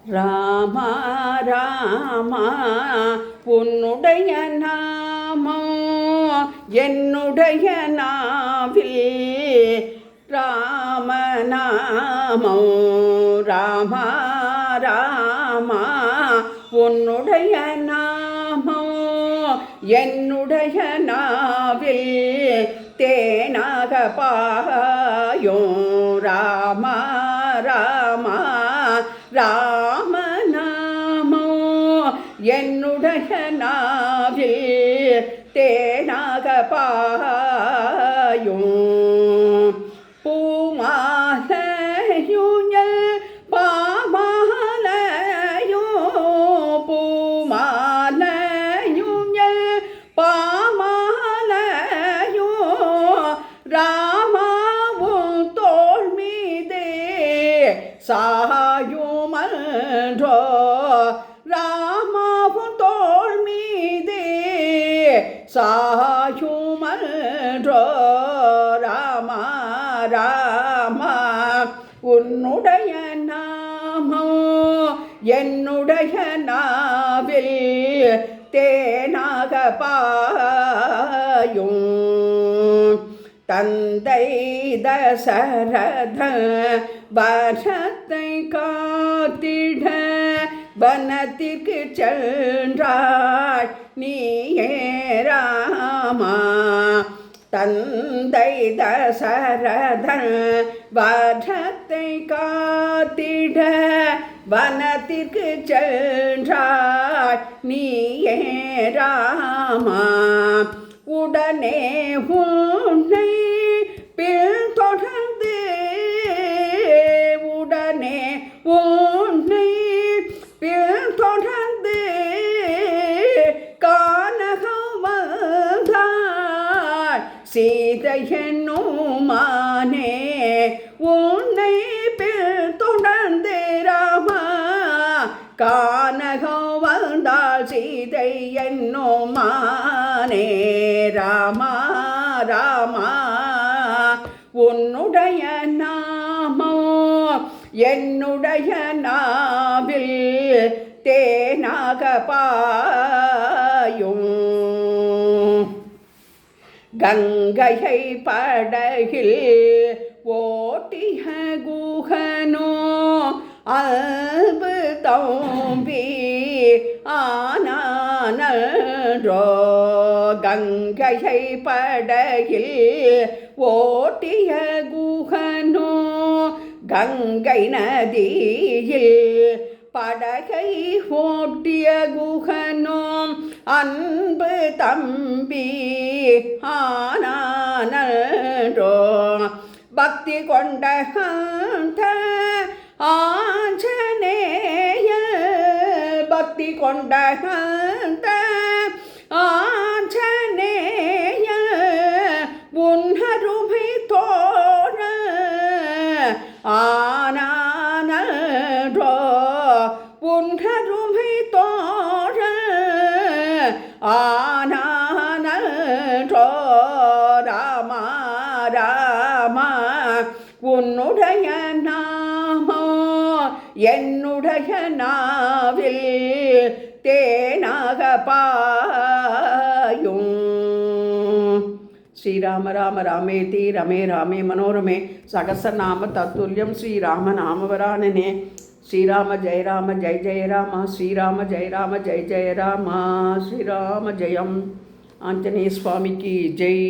ராமா ராமா உன்னுடைய நாமம் என்னுடைய நாவில் ராமநாமம். ராமா ராமா உன்னுடைய நாமம் என்னுடைய நாவில் தேனாக பாயும். ராமா ராமா ராமநாமோ என்னுடைய நாவில் தேனாக பாயும். பூமாலையுஞல் பாமாலையோ பூமாலையுஞல் பாமாலையோ ராமாவும் தோள் மீதே சாயுமன்றோ. ராமாவும் தோள் மீதே சாயுமன்றோ. ராமா ராமா உன்னுடைய நாமம் என்னுடைய நாவில் தேனாக பாயும். தந்தை தசரதன் வரத்தை காத்திட வனத்திற்கு சென்றாய் நீயே ராமா. தந்தை தசரதன் வரத்தை காத்திட வனத்திற்கு சென்றாய் நீயே ராமா. உடனே உன்னை பின்தொடர்ந்து உடனே உன்னை பின்தொடர்ந்து கானகம் வந்தாய் சீதை என்னும் மானே. உன்னை பின்தொடர்ந்து ராமா கானகம் வந்தாள் சீதை என்னும் மானே. ராமா ராமா உன்னுடைய நாமம் என்னுடைய நாவில் தேனாக பாயும். கங்கையை படகில் ஓட்டிய குகனோ அல்பு தம்பி ஆனானோ. கங்கையை படகில் ஓட்டிய குகனோ கங்கை நதியில் படகை ஓட்டிய குகனோ அன்பு தம்பி ஆனானோ. பக்தி கொண்ட ஆஞ்சநேய பக்தி கொண்ட ஆஞ்சநேய உன்னருமை தோழ ஆனானோ. உன்னருமை தோழ ஆனானோ. ராமா ராமா உன்னுடைய நாமம் என்னுடைய நாவில் தேனாக பாயும். ஸ்ரீராம ராம ராமேதி ரமே ராமே மனோரமே சகசநாம தத்துல்யம் ஸ்ரீராம நாமவரானனே. ஸ்ரீராம ஜெய ராம ஜெய ஜெய ராம ஸ்ரீராம ஜெய ராம ஜெய ஜெய ராம. ஸ்ரீராம ஜெயம். ஆஞ்சநேய சுவாமிக்கு ஜெய்.